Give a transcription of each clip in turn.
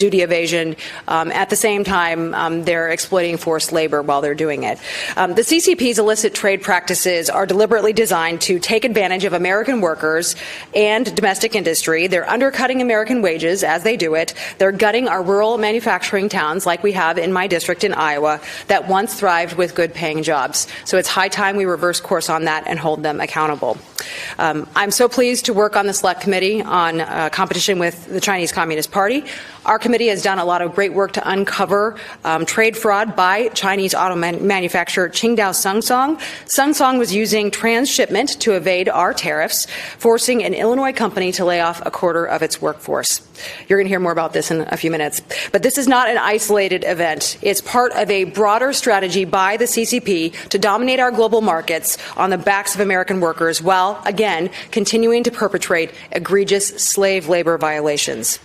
duty evasion. At the same time, they're exploiting forced labor while they're doing it. The CCP's illicit trade practices are deliberately designed to take advantage of American workers and domestic industry. They're undercutting American wages as they do it. They're gutting our rural manufacturing towns, like we have in my district in Iowa, that once thrived with good-paying jobs. So it's high time we reverse course on that and hold them accountable. I'm so pleased to work on the Select Committee on competition with the Chinese Communist Party. Our committee has done a lot of great work to uncover trade fraud by Chinese auto manufacturer Qingdao Sungsong. Sungsong was using transshipment to evade our tariffs, forcing an Illinois company to lay off a quarter of its workforce. You're going to hear more about this in a few minutes. But this is not an isolated event. It's part of a broader strategy by the CCP to dominate our global markets on the backs of American workers while, again, continuing to perpetrate egregious slave labor violations.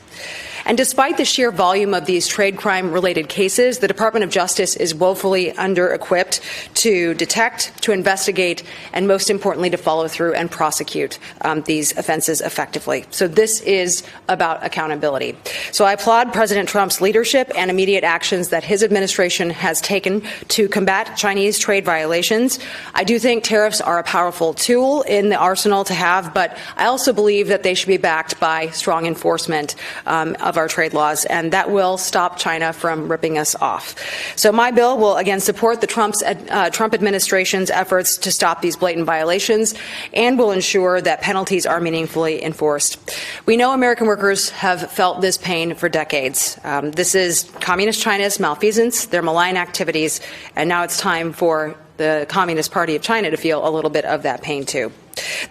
And despite the sheer volume of these trade crime-related cases, the Department of Justice is woefully under-equipped to detect, to investigate, and most importantly, to follow through and prosecute these offenses effectively. So this is about accountability. So I applaud President Trump's leadership and immediate actions that his administration has taken to combat Chinese trade violations. I do think tariffs are a powerful tool in the arsenal to have, but I also believe that they should be backed by strong enforcement of our trade laws, and that will stop China from ripping us off. So my bill will again support the Trump administration's efforts to stop these blatant violations and will ensure that penalties are meaningfully enforced. We know American workers have felt this pain for decades. This is Communist China's malfeasance, their malign activities, and now it's time for the Communist Party of China to feel a little bit of that pain too.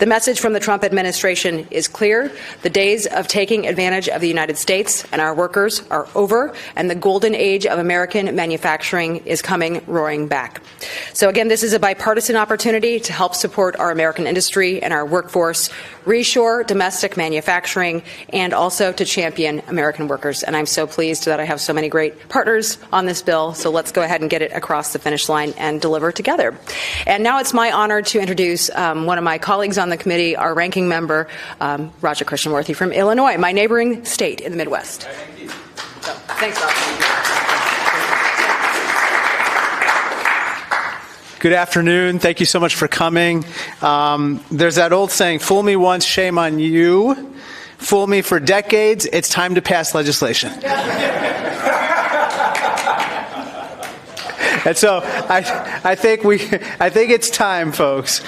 The message from the Trump administration is clear. The days of taking advantage of the United States and our workers are over, and the golden age of American manufacturing is coming roaring back. So again, this is a bipartisan opportunity to help support our American industry and our workforce, reshore domestic manufacturing, and also to champion American workers. And I'm so pleased that I have so many great partners on this bill. So let's go ahead and get it across the finish line and deliver together. And now it's my honor to introduce one of my colleagues on the committee, our ranking member, Raja Krishnamoorthi from Illinois, my neighboring state in the Midwest. Thanks, Raja. Good afternoon. Thank you so much for coming. There's that old saying, fool me once, shame on you. Fool me for decades, it's time to pass legislation. And so I think it's time, folks.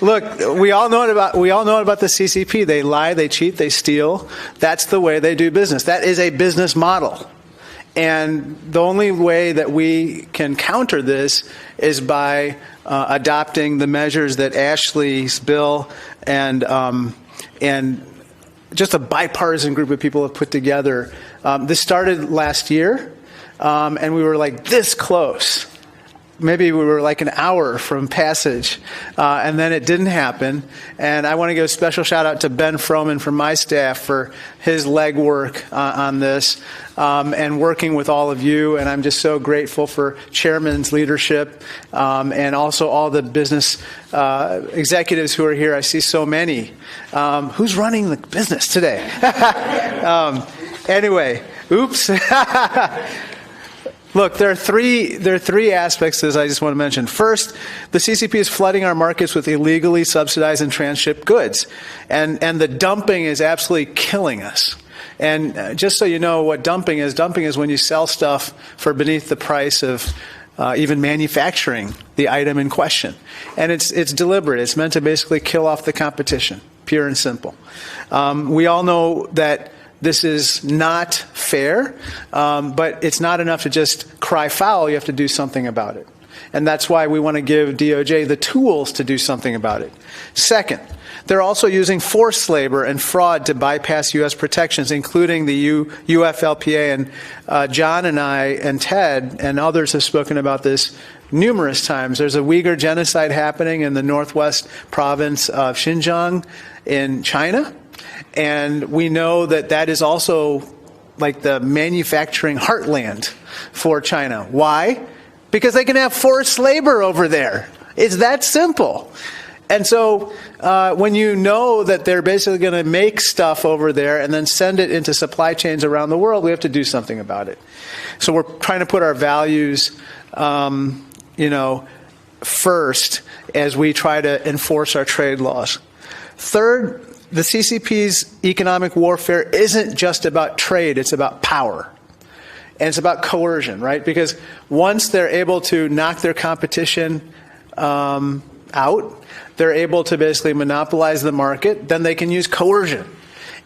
Look, we all know about the CCP. They lie, they cheat, they steal. That's the way they do business. That is a business model. And the only way that we can counter this is by adopting the measures that Ashley's bill and just a bipartisan group of people have put together. This started last year, and we were like this close. Maybe we were like an hour from passage, and then it didn't happen. And I want to give a special shout out to Ben Froman from my staff for his legwork on this and working with all of you. And I'm just so grateful for Chairman's leadership and also all the business executives who are here. I see so many. Who's running the business today? Anyway, oops. Look, there are three aspects to this I just want to mention. First, the CCP is flooding our markets with illegally subsidized and transshipped goods. And the dumping is absolutely killing us. And just so you know what dumping is when you sell stuff for beneath the price of even manufacturing the item in question. And it's deliberate. It's meant to basically kill off the competition, pure and simple. We all know that this is not fair, but it's not enough to just cry foul. You have to do something about it. And that's why we want to give DOJ the tools to do something about it. Second, they're also using forced labor and fraud to bypass U.S. protections, including the UFLPA. And John and I and Ted and others have spoken about this numerous times. There's a Uyghur genocide happening in the northwest province of Xinjiang in China. And we know that is also like the manufacturing heartland for China. Why? Because they can have forced labor over there. It's that simple. And so when you know that they're basically going to make stuff over there and then send it into supply chains around the world, we have to do something about it. So we're trying to put our values, first as we try to enforce our trade laws. Third, the CCP's economic warfare isn't just about trade, it's about power. And it's about coercion, right? Because once they're able to knock their competition out, they're able to basically monopolize the market, then they can use coercion.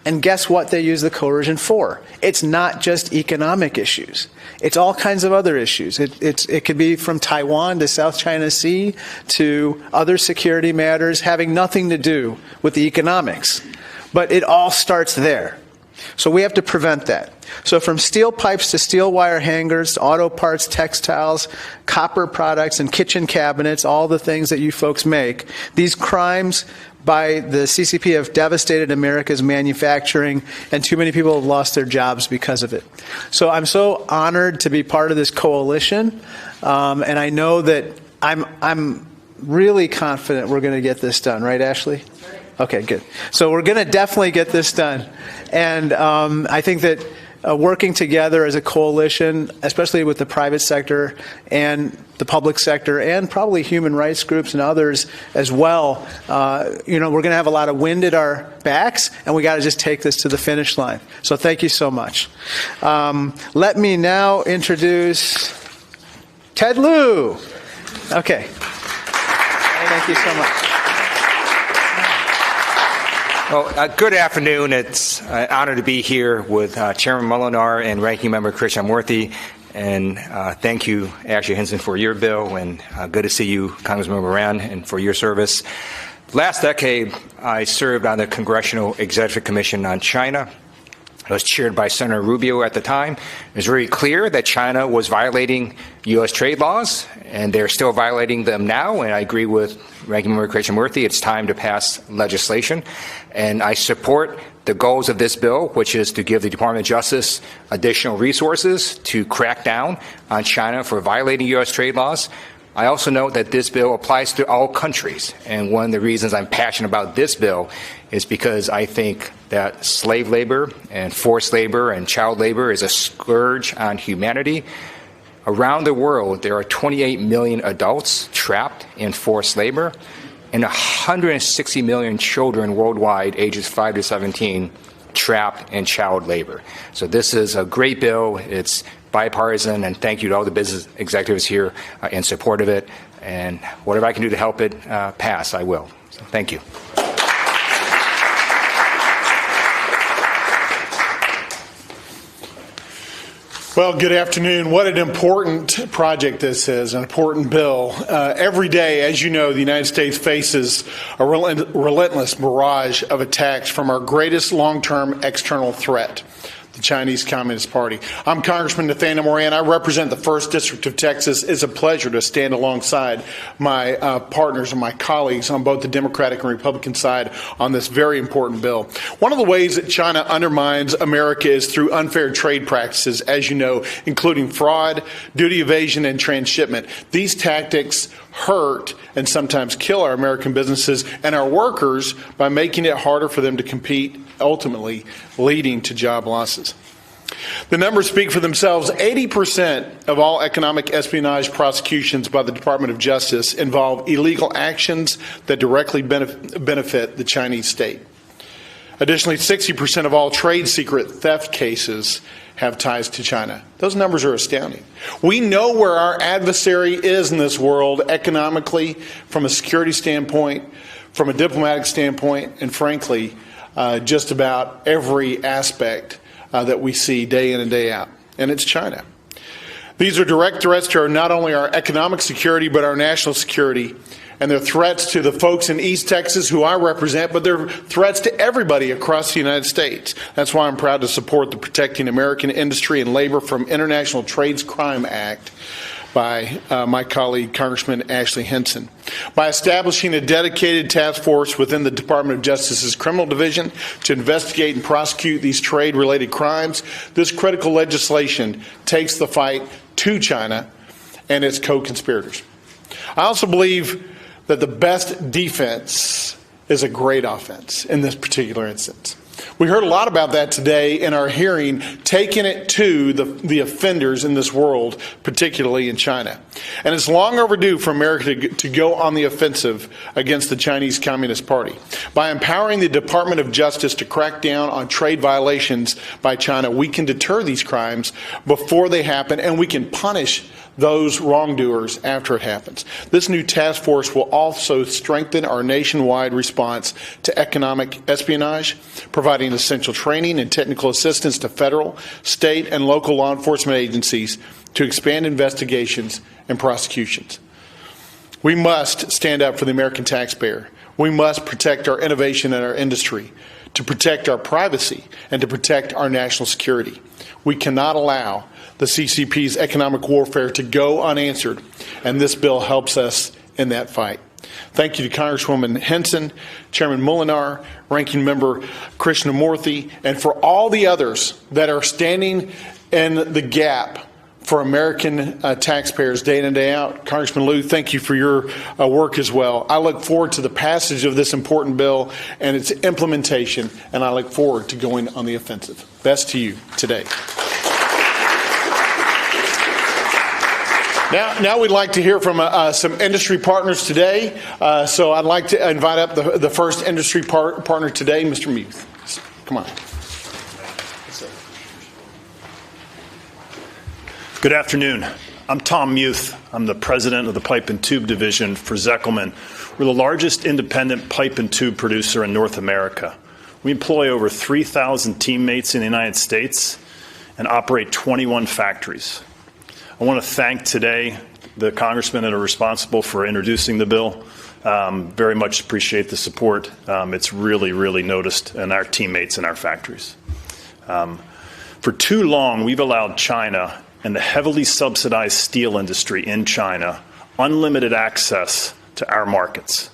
And guess what they use the coercion for? It's not just economic issues. It's all kinds of other issues. It could be from Taiwan to South China Sea to other security matters having nothing to do with the economics. But it all starts there. So we have to prevent that. So from steel pipes to steel wire hangers, to auto parts, textiles, copper products, and kitchen cabinets, all the things that you folks make, these crimes by the CCP have devastated America's manufacturing, and too many people have lost their jobs because of it. So I'm so honored to be part of this coalition, and I know that I'm really confident we're going to get this done. Right, Ashley? Okay, good. So we're going to definitely get this done. And I think that working together as a coalition, especially with the private sector and the public sector and probably human rights groups and others as well, we're going to have a lot of wind at our backs, and we got to just take this to the finish line. So thank you so much. Let me now introduce Ted Lieu. Okay. Thank you so much. Well, good afternoon. It's an honor to be here with Chairman Molinar and Ranking Member Krishnamoorthi. And thank you, Ashley Hinson, for your bill. And good to see you, Congressman Moran, and for your service. Last decade, I served on the Congressional Executive Commission on China. It was chaired by Senator Rubio at the time. It was very clear that China was violating U.S. trade laws, and they're still violating them now. And I agree with Ranking Member Krishnamoorthi. It's time to pass legislation. And I support the goals of this bill, which is to give the Department of Justice additional resources to crack down on China for violating U.S. trade laws. I also note that this bill applies to all countries, and one of the reasons I'm passionate about this bill is because I think that slave labor and forced labor and child labor is a scourge on humanity. Around the world, there are 28 million adults trapped in forced labor and 160 million children worldwide, ages 5 to 17, trapped in child labor. So this is a great bill. It's bipartisan, and thank you to all the business executives here in support of it. And whatever I can do to help it pass, I will. So thank you. Well, good afternoon. What an important project this is, an important bill. Every day, as you know, the United States faces a relentless barrage of attacks from our greatest long-term external threat, the Chinese Communist Party. I'm Congressman Nathaniel Moran. I represent the 1st District of Texas. It's a pleasure to stand alongside my partners and my colleagues on both the Democratic and Republican side on this very important bill. One of the ways that China undermines America is through unfair trade practices, as you know, including fraud, duty evasion, and transshipment. These tactics hurt and sometimes kill our American businesses and our workers by making it harder for them to compete, ultimately leading to job losses. The numbers speak for themselves. 80% of all economic espionage prosecutions by the Department of Justice involve illegal actions that directly benefit the Chinese state. Additionally, 60% of all trade secret theft cases have ties to China. Those numbers are astounding. We know where our adversary is in this world economically, from a security standpoint, from a diplomatic standpoint, and frankly, just about every aspect that we see day in and day out, and it's China. These are direct threats to not only our economic security, but our national security, and they're threats to the folks in East Texas who I represent, but they're threats to everybody across the United States. That's why I'm proud to support the Protecting American Industry and Labor from International Trades Crime Act by my colleague, Congressman Ashley Hinson. By establishing a dedicated task force within the Department of Justice's Criminal Division to investigate and prosecute these trade-related crimes, this critical legislation takes the fight to China and its co-conspirators. I also believe that the best defense is a great offense in this particular instance. We heard a lot about that today in our hearing, taking it to the offenders in this world, particularly in China. And it's long overdue for America to go on the offensive against the Chinese Communist Party. By empowering the Department of Justice to crack down on trade violations by China, we can deter these crimes before they happen, and we can punish those wrongdoers after it happens. This new task force will also strengthen our nationwide response to economic espionage, providing essential training and technical assistance to federal, state, and local law enforcement agencies to expand investigations and prosecutions. We must stand up for the American taxpayer. We must protect our innovation and our industry, to protect our privacy, and to protect our national security. We cannot allow the CCP's economic warfare to go unanswered, and this bill helps us in that fight. Thank you to Congresswoman Hinson, Chairman Molinar, Ranking Member Krishnamoorthi, and for all the others that are standing in the gap for American taxpayers day in and day out. Congressman Lieu, thank you for your work as well. I look forward to the passage of this important bill and its implementation, and I look forward to going on the offensive. Best to you today. Now we'd like to hear from some industry partners today. So I'd like to invite up the first industry partner today, Mr. Muth. Come on. Good afternoon. I'm Tom Muth. I'm the president of the Pipe and Tube Division for Zeckelman. We're the largest independent pipe and tube producer in North America. We employ over 3,000 teammates in the United States and operate 21 factories. I want to thank today the congressmen that are responsible for introducing the bill. Very much appreciate the support. It's really, really noticed in our teammates in our factories. For too long, we've allowed China and the heavily subsidized steel industry in China unlimited access to our markets.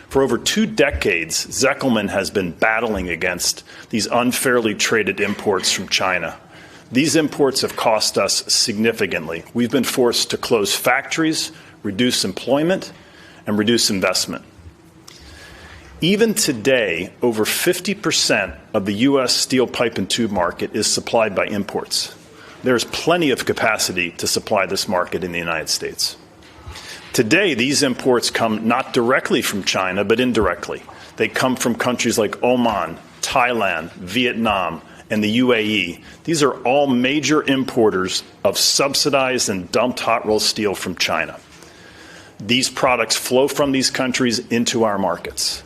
For over 2 decades, Zeckelman has been battling against these unfairly traded imports from China. These imports have cost us significantly. We've been forced to close factories, reduce employment, and reduce investment. Even today, over 50% of the U.S. steel pipe and tube market is supplied by imports. There's plenty of capacity to supply this market in the United States. Today, these imports come not directly from China, but indirectly. They come from countries like Oman, Thailand, Vietnam, and the UAE. These are all major importers of subsidized and dumped hot roll steel from China. These products flow from these countries into our markets.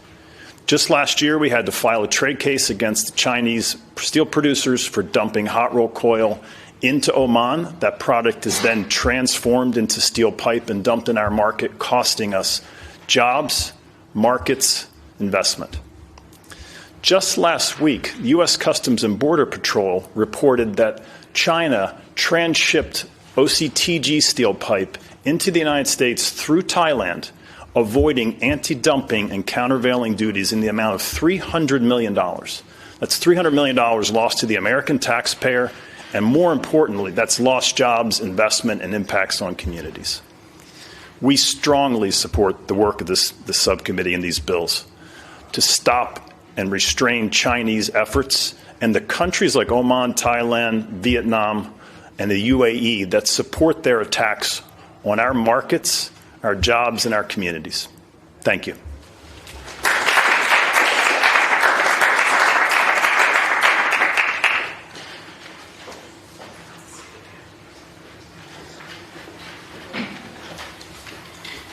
Just last year, we had to file a trade case against Chinese steel producers for dumping hot roll coil into Oman. That product is then transformed into steel pipe and dumped in our market, costing us jobs, markets, investment. Just last week, U.S. Customs and Border Patrol reported that China transshipped OCTG steel pipe into the United States through Thailand, avoiding anti-dumping and countervailing duties in the amount of $300 million. That's $300 million lost to the American taxpayer, and more importantly, that's lost jobs, investment, and impacts on communities. We strongly support the work of this subcommittee and these bills to stop and restrain Chinese efforts, and the countries like Oman, Thailand, Vietnam, and the UAE that support their attacks on our markets, our jobs, and our communities. Thank you.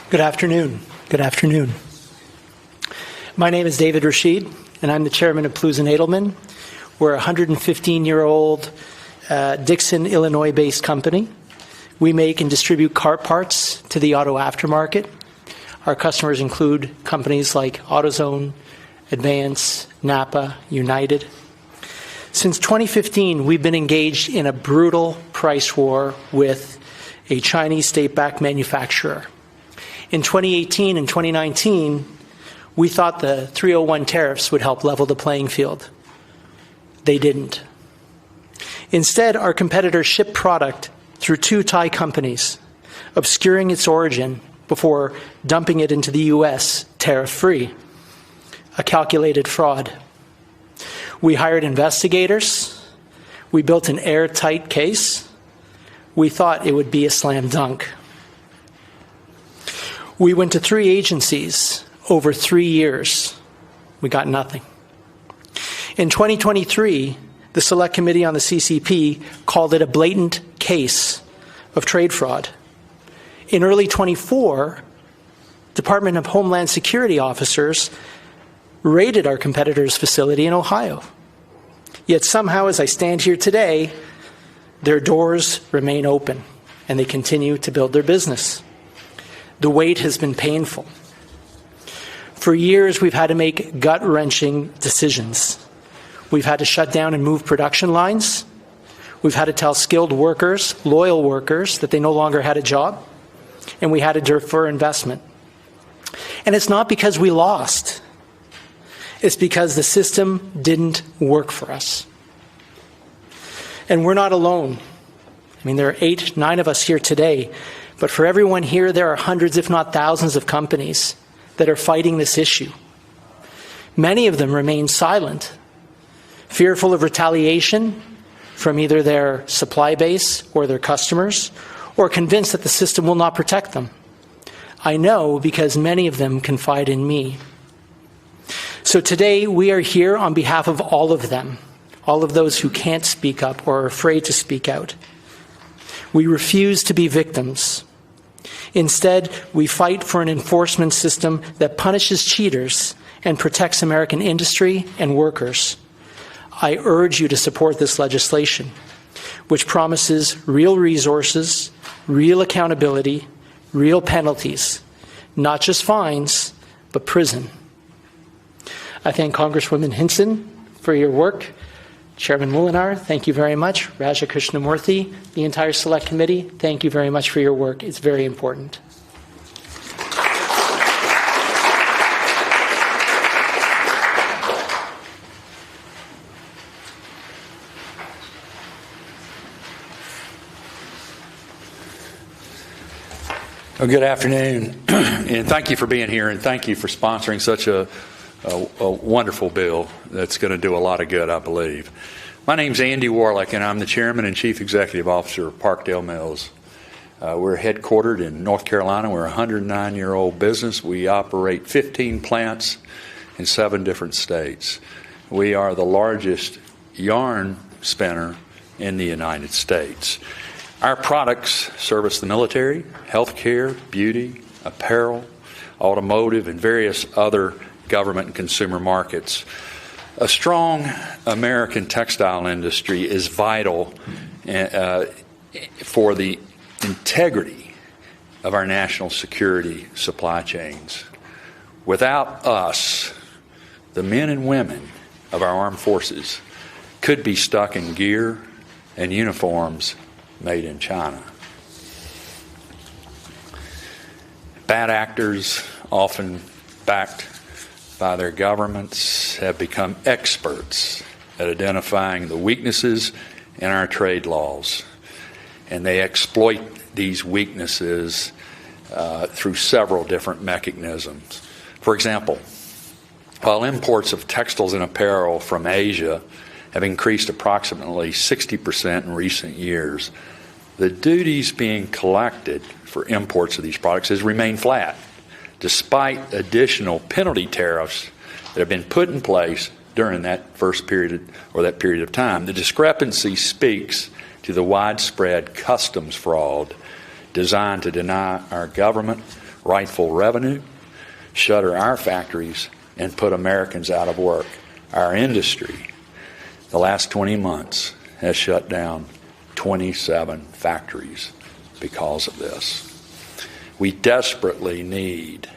Good afternoon. Good afternoon. My name is David Rashid, and I'm the chairman of Plus and Edelman. We're a 115-year-old Dixon, Illinois-based company. We make and distribute car parts to the auto aftermarket. Our customers include companies like AutoZone, Advance, Napa, United. Since 2015, we've been engaged in a brutal price war with a Chinese state-backed manufacturer. In 2018 and 2019, we thought the 301 tariffs would help level the playing field. They didn't. Instead, our competitors shipped product through 2 Thai companies, obscuring its origin before dumping it into the U.S. tariff-free. A calculated fraud. We hired investigators. We built an airtight case. We thought it would be a slam dunk. We went to 3 agencies over 3 years. We got nothing. In 2023, the Select Committee on the CCP called it a blatant case of trade fraud. In early 24, Department of Homeland Security officers raided our competitor's facility in Ohio. Yet somehow, as I stand here today, their doors remain open and they continue to build their business. The wait has been painful. For years, we've had to make gut-wrenching decisions. We've had to shut down and move production lines. We've had to tell skilled workers, loyal workers, that they no longer had a job. And we had to defer investment. And it's not because we lost. It's because the system didn't work for us. And we're not alone. I mean, there are 8, 9 of us here today. But for everyone here, there are hundreds, if not thousands, of companies that are fighting this issue. Many of them remain silent, fearful of retaliation from either their supply base or their customers, or convinced that the system will not protect them. I know because many of them confide in me. So today we are here on behalf of all of them, all of those who can't speak up or are afraid to speak out. We refuse to be victims. Instead, we fight for an enforcement system that punishes cheaters and protects American industry and workers. I urge you to support this legislation, which promises real resources, real accountability, real penalties, not just fines, but prison. I thank Congresswoman Hinson for your work. Chairman Molinar, thank you very much. Raja Krishnamoorthi, the entire Select Committee, thank you very much for your work. It's very important. Well, good afternoon, and thank you for being here, and thank you for sponsoring such a wonderful bill that's going to do a lot of good, I believe. My name's Andy Warlick, and I'm the Chairman and Chief Executive Officer of Parkdale Mills. We're headquartered in North Carolina. We're a 109-year-old business. We operate 15 plants in 7 different states. We are the largest yarn spinner in the United States. Our products service the military, healthcare, beauty, apparel, automotive, and various other government and consumer markets. A strong American textile industry is vital for the integrity of our national security supply chains. Without us, the men and women of our armed forces could be stuck in gear and uniforms made in China. Bad actors, often backed by their governments, have become experts at identifying the weaknesses in our trade laws. And they exploit these weaknesses through several different mechanisms. For example, while imports of textiles and apparel from Asia have increased approximately 60% in recent years, the duties being collected for imports of these products has remained flat, despite additional penalty tariffs that have been put in place during that first period or that period of time. The discrepancy speaks to the widespread customs fraud designed to deny our government rightful revenue, shutter our factories, and put Americans out of work. Our industry, the last 20 months, has shut down 27 factories because of this. We desperately need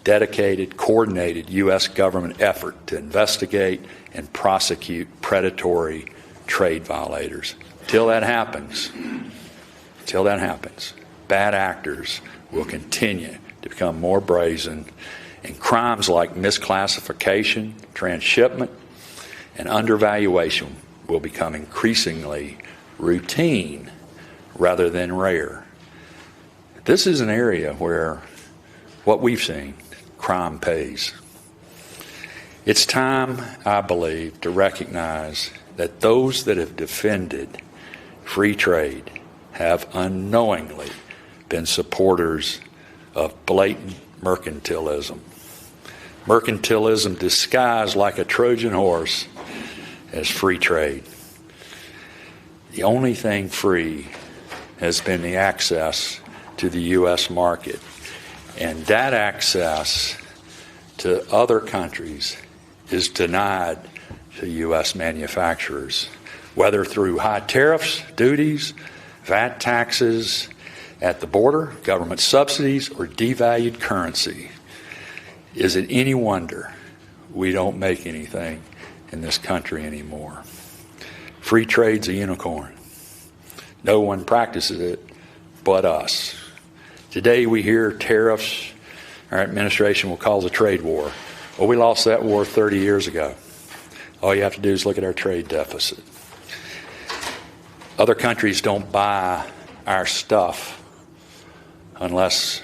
dedicated, coordinated U.S. government effort to investigate and prosecute predatory trade violators. Till that happens, bad actors will continue to become more brazen, and crimes like misclassification, transshipment, and undervaluation will become increasingly routine rather than rare. This is an area where what we've seen, crime pays. It's time, I believe, to recognize that those that have defended free trade have unknowingly been supporters of blatant mercantilism. Mercantilism disguised like a Trojan horse as free trade. The only thing free has been the access to the U.S. market, and that access to other countries is denied to U.S. manufacturers, whether through high tariffs, duties, VAT taxes at the border, government subsidies, or devalued currency. Is it any wonder we don't make anything in this country anymore? Free trade's a unicorn. No one practices it but us. Today we hear tariffs, our administration will cause a trade war. Well, we lost that war 30 years ago. All you have to do is look at our trade deficit. Other countries don't buy our stuff unless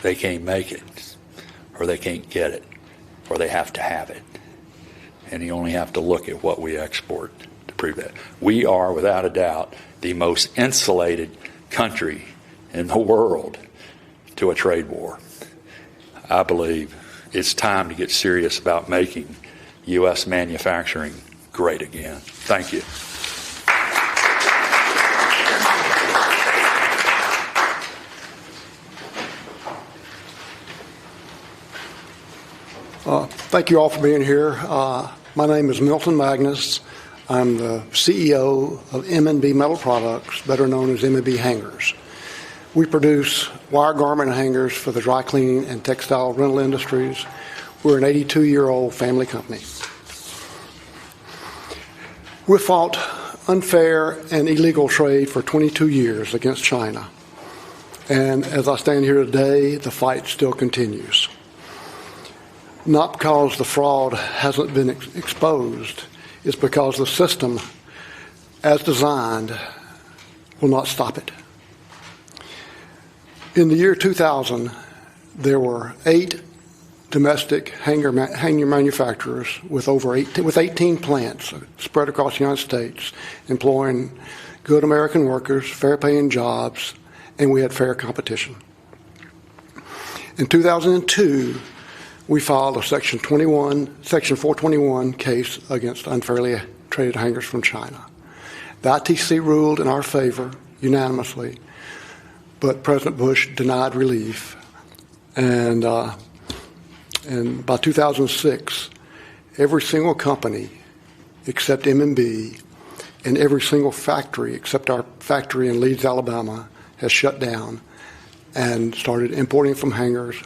they can't make it, or they can't get it, or they have to have it. And you only have to look at what we export to prove that. We are, without a doubt, the most insulated country in the world to a trade war. I believe it's time to get serious about making U.S. manufacturing great again. Thank you. Thank you all for being here. My name is Milton Magnus. I'm the CEO of M&B Metal Products, better known as M&B Hangers. We produce wire garment hangers for the dry cleaning and textile rental industries. We're an 82-year-old family company. We fought unfair and illegal trade for 22 years against China. And as I stand here today, the fight still continues. Not because the fraud hasn't been exposed, it's because the system, as designed, will not stop it. In the year 2000, there were 8 domestic hanger manufacturers with 18 plants spread across the United States, employing good American workers, fair-paying jobs, and we had fair competition. In 2002, we filed a Section 421 case against unfairly traded hangers from China. The ITC ruled in our favor unanimously, but President Bush denied relief. And by 2006, every single company except M&B and every single factory except our factory in Leeds, Alabama, has shut down and started importing hangers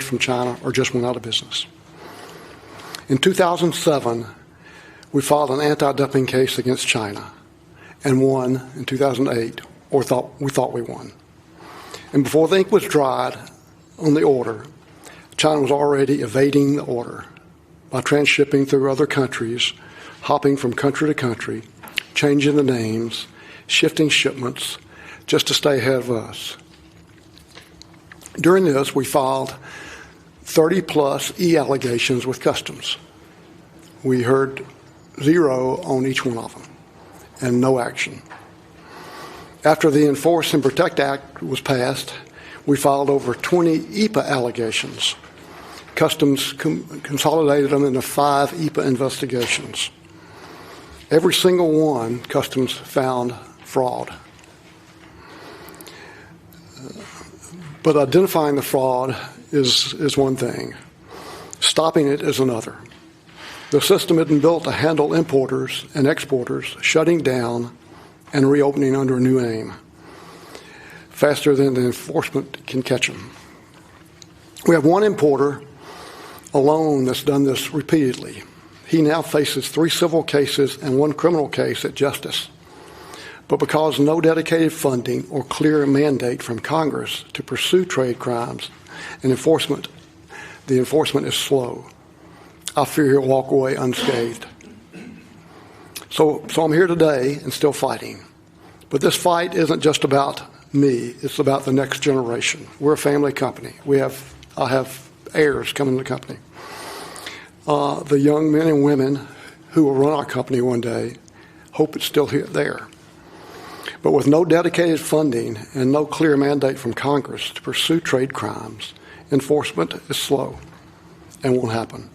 from China or just went out of business. In 2007, we filed an anti-dumping case against China and won in 2008, or we thought we won. And before the ink was dried on the order, China was already evading the order by transshipping through other countries, hopping from country to country, changing the names, shifting shipments, just to stay ahead of us. During this, we filed 30-plus allegations with Customs. We heard 0 on each one of them, and no action. After the Enforce and Protect Act was passed, we filed over 20 EPA allegations. Customs consolidated them into 5 EPA investigations. Every single one, Customs found fraud. But identifying the fraud is one thing. Stopping it is another. The system had been built to handle importers and exporters shutting down and reopening under a new name faster than the enforcement can catch them. We have one importer alone that's done this repeatedly. He now faces 3 civil cases and 1 criminal case at justice. But because no dedicated funding or clear mandate from Congress to pursue trade crimes and enforcement, the enforcement is slow. I fear he'll walk away unscathed. So I'm here today and still fighting. But this fight isn't just about me. It's about the next generation. We're a family company. I have heirs coming to the company. The young men and women who will run our company one day hope it's still there. But with no dedicated funding and no clear mandate from Congress to pursue trade crimes, enforcement is slow and won't happen.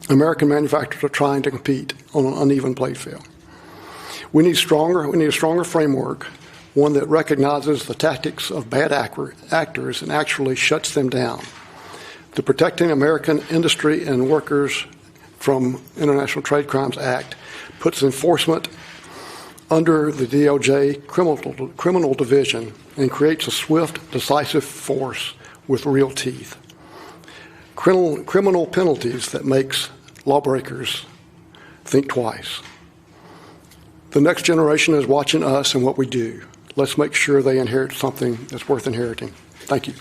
American manufacturers are trying to compete on an uneven playing field. We need a stronger framework, one that recognizes the tactics of bad actors and actually shuts them down. The Protecting American Industry and Workers from International Trade Crimes Act puts enforcement under the DOJ criminal division and creates a swift, decisive force with real teeth. Criminal penalties that makes lawbreakers think twice. The next generation is watching us and what we do. Let's make sure they inherit something that's worth inheriting. Thank you.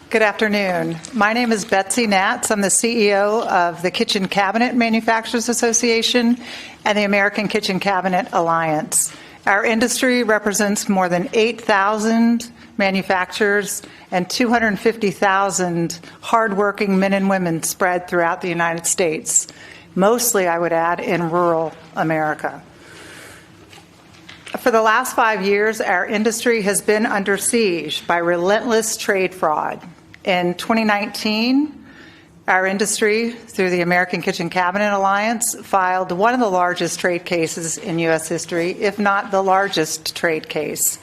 Good afternoon. My name is Betsy Natz. I'm the CEO of the Kitchen Cabinet Manufacturers Association and the American Kitchen Cabinet Alliance. Our industry represents more than 8,000 manufacturers and 250,000 hardworking men and women spread throughout the United States, mostly, I would add, in rural America. For the last 5 years, our industry has been under siege by relentless trade fraud. In 2019, our industry, through the American Kitchen Cabinet Alliance, filed one of the largest trade cases in U.S. history, if not the largest trade case,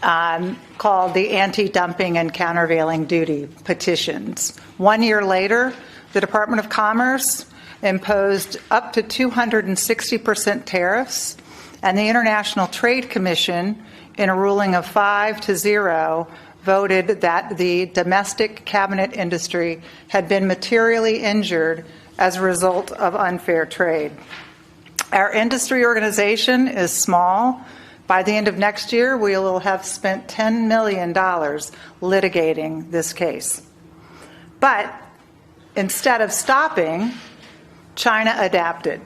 called the Anti-Dumping and Countervailing Duty Petitions. 1 year later, the Department of Commerce imposed up to 260% tariffs, and the International Trade Commission, in a ruling of 5-0, voted that the domestic cabinet industry had been materially injured as a result of unfair trade. Our industry organization is small. By the end of next year, we will have spent $10 million litigating this case. But instead of stopping, China adapted.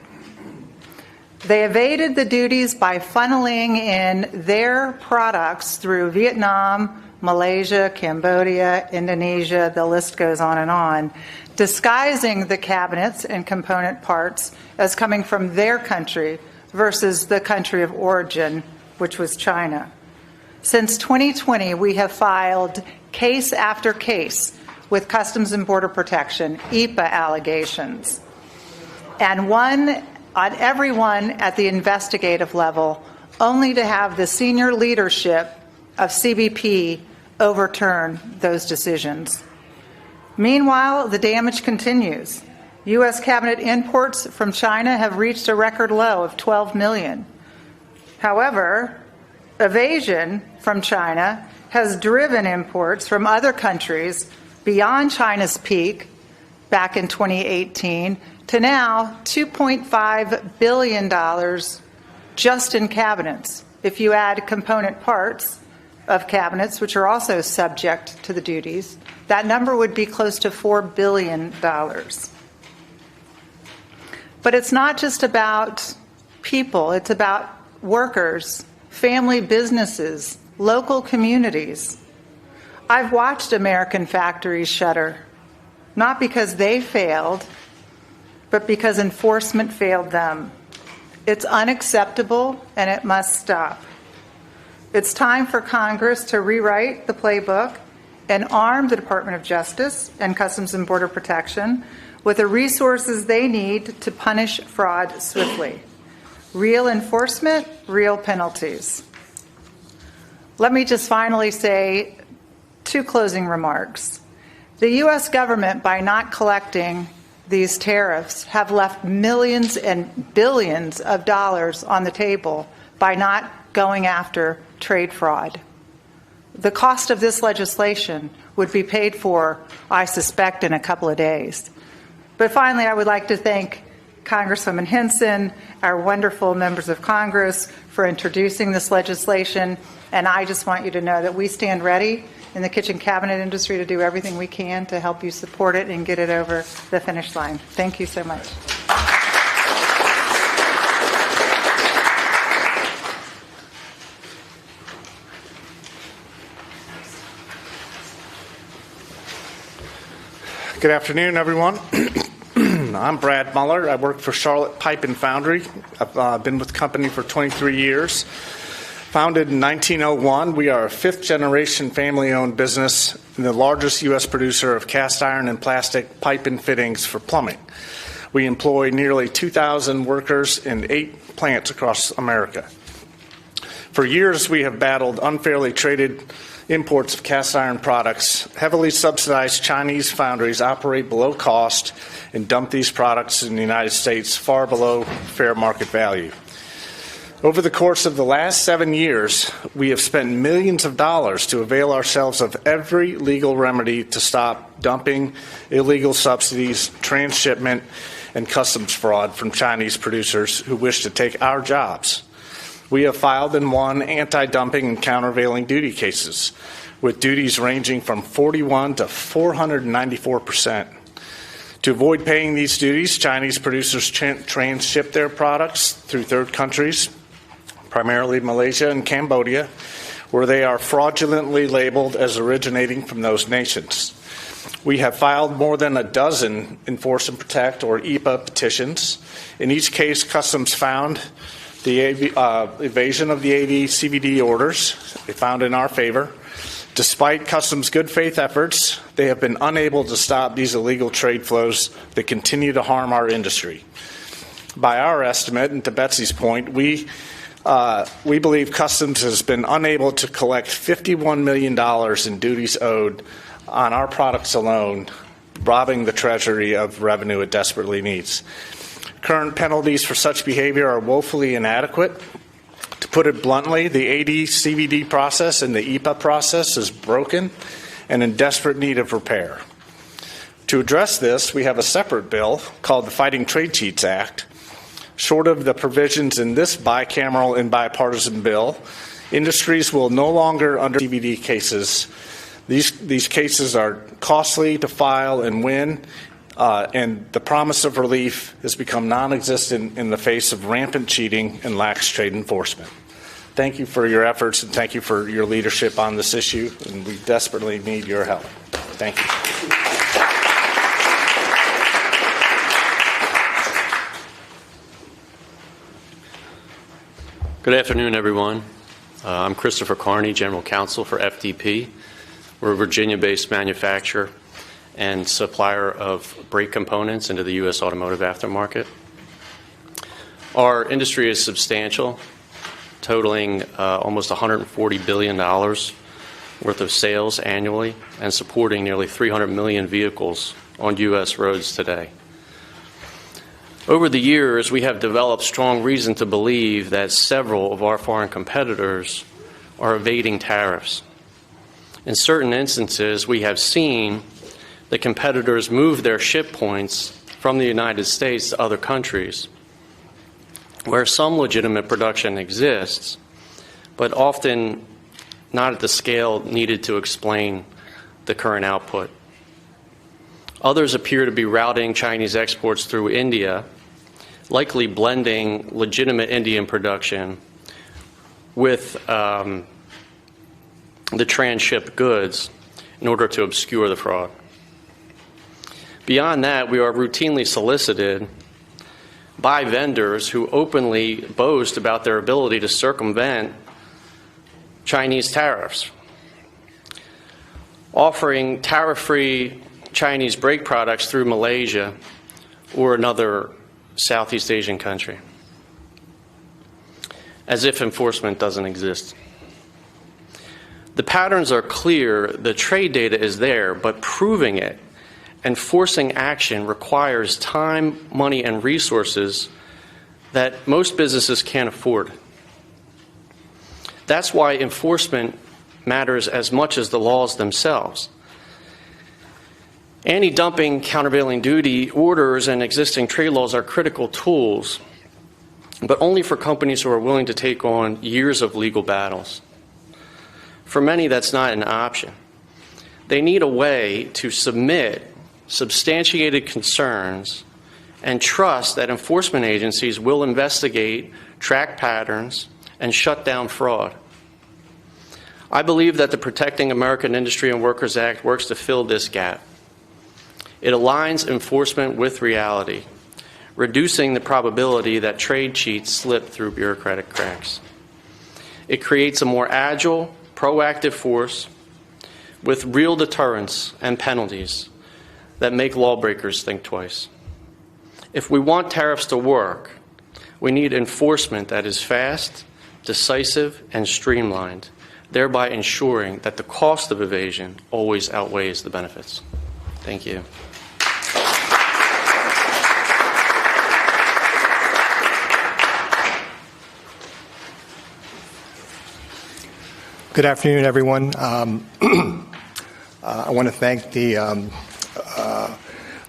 They evaded the duties by funneling in their products through Vietnam, Malaysia, Cambodia, Indonesia, the list goes on, disguising the cabinets and component parts as coming from their country versus the country of origin, which was China. Since 2020, we have filed case after case with Customs and Border Protection, EPA allegations, and won on everyone at the investigative level, only to have the senior leadership of CBP overturn those decisions. Meanwhile, the damage continues. U.S. cabinet imports from China have reached a record low of 12 million. However, evasion from China has driven imports from other countries beyond China's peak back in 2018 to now $2.5 billion just in cabinets. If you add component parts of cabinets, which are also subject to the duties, that number would be close to $4 billion. But it's not just about people, it's about workers, family businesses, local communities. I've watched American factories shutter, not because they failed, but because enforcement failed them. It's unacceptable and it must stop. It's time for Congress to rewrite the playbook and arm the Department of Justice and Customs and Border Protection with the resources they need to punish fraud swiftly. Real enforcement, real penalties. Let me just finally say 2 closing remarks. The U.S. government, by not collecting these tariffs, have left millions and billions of dollars on the table by not going after trade fraud. The cost of this legislation would be paid for, I suspect, in a couple of days. But finally, I would like to thank Congresswoman Hinson, our wonderful members of Congress, for introducing this legislation. And I just want you to know that we stand ready in the kitchen cabinet industry to do everything we can to help you support it and get it over the finish line. Thank you so much. Good afternoon, everyone. I'm Brad Muller. I work for Charlotte Pipe and Foundry. I've been with the company for 23 years. Founded in 1901, we are a fifth-generation family-owned business and the largest U.S. producer of cast iron and plastic pipe and fittings for plumbing. We employ nearly 2,000 workers in 8 plants across America. For years, we have battled unfairly traded imports of cast iron products. Heavily subsidized Chinese foundries operate below cost and dump these products in the United States far below fair market value. Over the course of the last 7 years, we have spent millions of dollars to avail ourselves of every legal remedy to stop dumping, illegal subsidies, transshipment, and customs fraud from Chinese producers who wish to take our jobs. We have filed and won anti-dumping and countervailing duty cases, with duties ranging from 41 to 494%. To avoid paying these duties, Chinese producers transship their products through third countries, primarily Malaysia and Cambodia, where they are fraudulently labeled as originating from those nations. We have filed more than a dozen Enforce and Protect, or EPA, petitions. In each case, Customs found the evasion of the AD/CVD orders. They found in our favor. Despite Customs' good faith efforts, they have been unable to stop these illegal trade flows that continue to harm our industry. By our estimate, and to Betsy's point, we believe Customs has been unable to collect $51 million in duties owed on our products alone, robbing the Treasury of revenue it desperately needs. Current penalties for such behavior are woefully inadequate. To put it bluntly, the AD/CVD process and the EPA process is broken and in desperate need of repair. To address this, we have a separate bill called the Fighting Trade Cheats Act. Short of the provisions in this bicameral and bipartisan bill, industries will no longer under CVD cases. These cases are costly to file and win, and the promise of relief has become non-existent in the face of rampant cheating and lax trade enforcement. Thank you for your efforts, and thank you for your leadership on this issue, and we desperately need your help. Thank you. Good afternoon, everyone. I'm Christopher Carney, General Counsel for FDP. We're a Virginia-based manufacturer and supplier of brake components into the U.S. automotive aftermarket. Our industry is substantial, totaling almost $140 billion worth of sales annually and supporting nearly 300 million vehicles on U.S. roads today. Over the years, we have developed strong reason to believe that several of our foreign competitors are evading tariffs. In certain instances, we have seen the competitors move their ship points from the United States to other countries where some legitimate production exists, but often not at the scale needed to explain the current output. Others appear to be routing Chinese exports through India, likely blending legitimate Indian production with the transshipped goods in order to obscure the fraud. Beyond that, we are routinely solicited by vendors who openly boast about their ability to circumvent Chinese tariffs, offering tariff-free Chinese brake products through Malaysia or another Southeast Asian country, as if enforcement doesn't exist. The patterns are clear, the trade data is there, but proving it and forcing action requires time, money, and resources that most businesses can't afford. That's why enforcement matters as much as the laws themselves. Anti-dumping, countervailing duty orders and existing trade laws are critical tools, but only for companies who are willing to take on years of legal battles. For many, that's not an option. They need a way to submit substantiated concerns and trust that enforcement agencies will investigate, track patterns, and shut down fraud. I believe that the Protecting American Industry and Workers Act works to fill this gap. It aligns enforcement with reality, reducing the probability that trade cheats slip through bureaucratic cracks. It creates a more agile, proactive force with real deterrence and penalties that make lawbreakers think twice. If we want tariffs to work, we need enforcement that is fast, decisive, and streamlined, thereby ensuring that the cost of evasion always outweighs the benefits. Thank you. Good afternoon, everyone. I want to thank the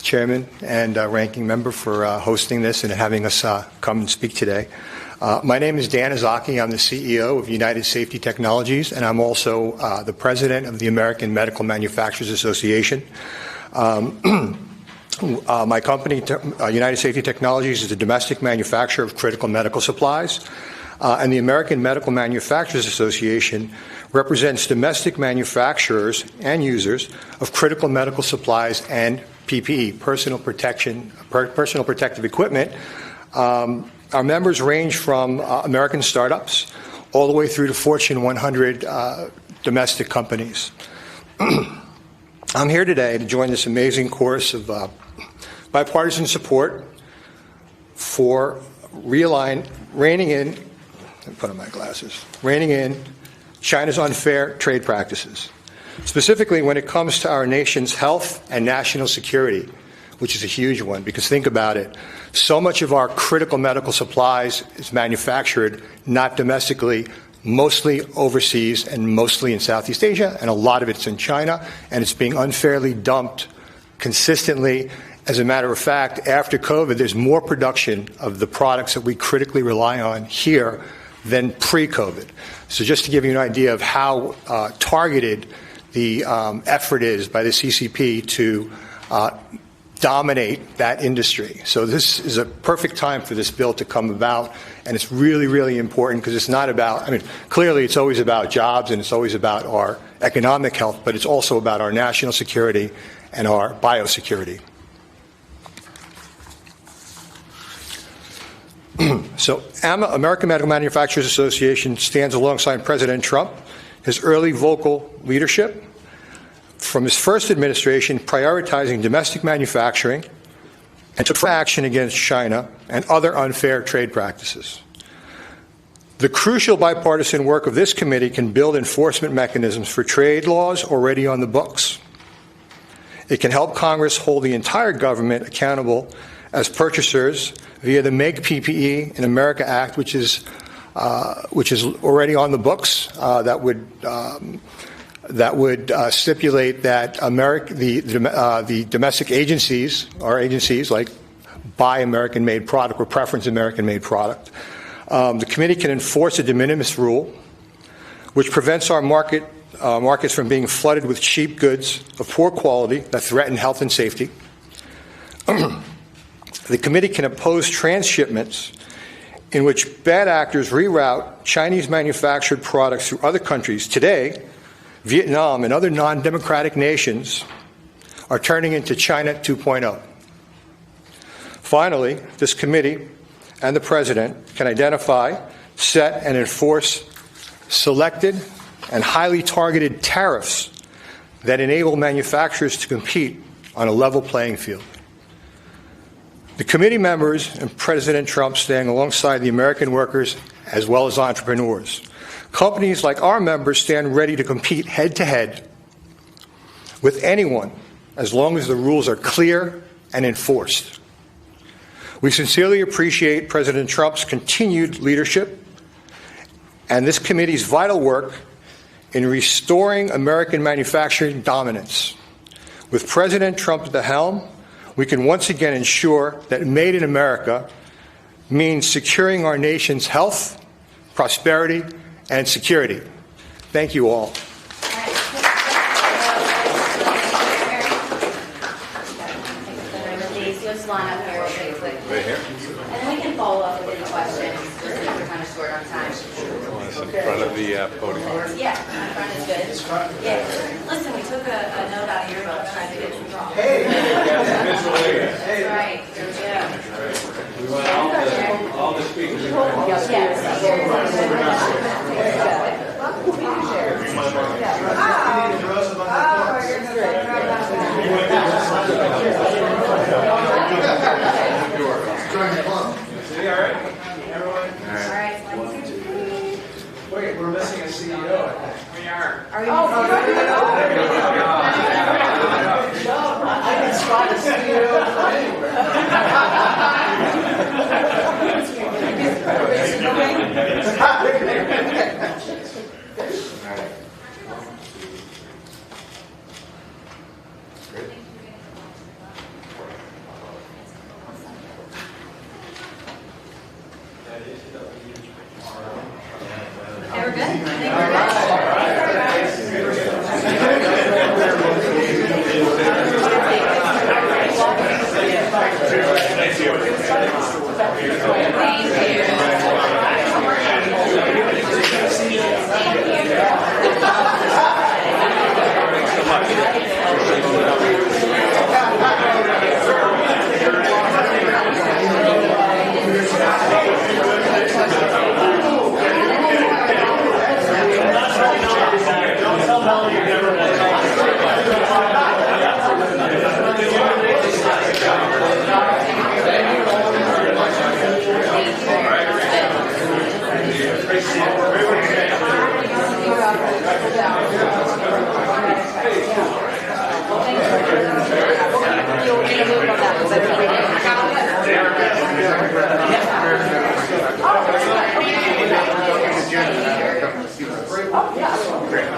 Chairman and Ranking Member for hosting this and having us come and speak today. My name is Dan Izaki. I'm the CEO of United Safety Technologies, and I'm also the President of the American Medical Manufacturers Association. My company, United Safety Technologies, is a domestic manufacturer of critical medical supplies. And the American Medical Manufacturers Association represents domestic manufacturers and users of critical medical supplies and PPE, personal protective equipment. Our members range from American startups all the way through to Fortune 100 domestic companies. I'm here today to join this amazing course of bipartisan support for reining in China's unfair trade practices, specifically when it comes to our nation's health and national security, which is a huge one, because think about it. So much of our critical medical supplies is manufactured not domestically, mostly overseas and mostly in Southeast Asia, and a lot of it's in China, and it's being unfairly dumped consistently. As a matter of fact, after COVID, there's more production of the products that we critically rely on here than pre-COVID. So just to give you an idea of how targeted the effort is by the CCP to dominate that industry. So this is a perfect time for this bill to come about, and it's really, really important because it's not about, clearly it's always about jobs and it's always about our economic health, but it's also about our national security and our biosecurity. So American Medical Manufacturers Association stands alongside President Trump, his early vocal leadership from his first administration prioritizing domestic manufacturing and took action against China and other unfair trade practices. The crucial bipartisan work of this committee can build enforcement mechanisms for trade laws already on the books. It can help Congress hold the entire government accountable as purchasers via the Make PPE in America Act, which is already on the books. That would stipulate that the domestic agencies, our agencies like buy American-made product or preference American-made product. The committee can enforce a de minimis rule, which prevents our markets from being flooded with cheap goods of poor quality that threaten health and safety. The committee can oppose transshipments in which bad actors reroute Chinese-manufactured products through other countries. Today, Vietnam and other non-democratic nations are turning into China 2.0. Finally, this committee and the President can identify, set, and enforce selected and highly targeted tariffs that enable manufacturers to compete on a level playing field. The committee members and President Trump stand alongside the American workers as well as entrepreneurs. Companies like our members stand ready to compete head-to-head with anyone as long as the rules are clear and enforced. We sincerely appreciate President Trump's continued leadership and this committee's vital work in restoring American manufacturing dominance. With President Trump at the helm, we can once again ensure that Made in America means securing our nation's health, prosperity, and security. Thank you all. let's line up here really quick. Right here? And then we can follow up with any questions, just because we're kind of short on time. In front of the podium. Yeah, in front is good. Yeah. Listen, we took a note out of your book trying to get some draw. Hey! That's right. There we go. We want all the speakers. Wait, we're missing a CEO. We are. Are we I can spot a CEO We're good? Thank you very much.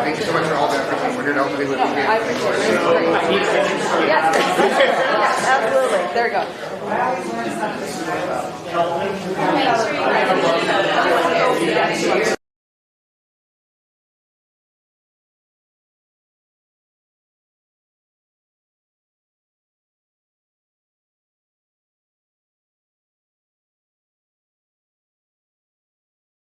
Thank you so much for all that. We're here to help you with I appreciate it. Yes, absolutely. There you go.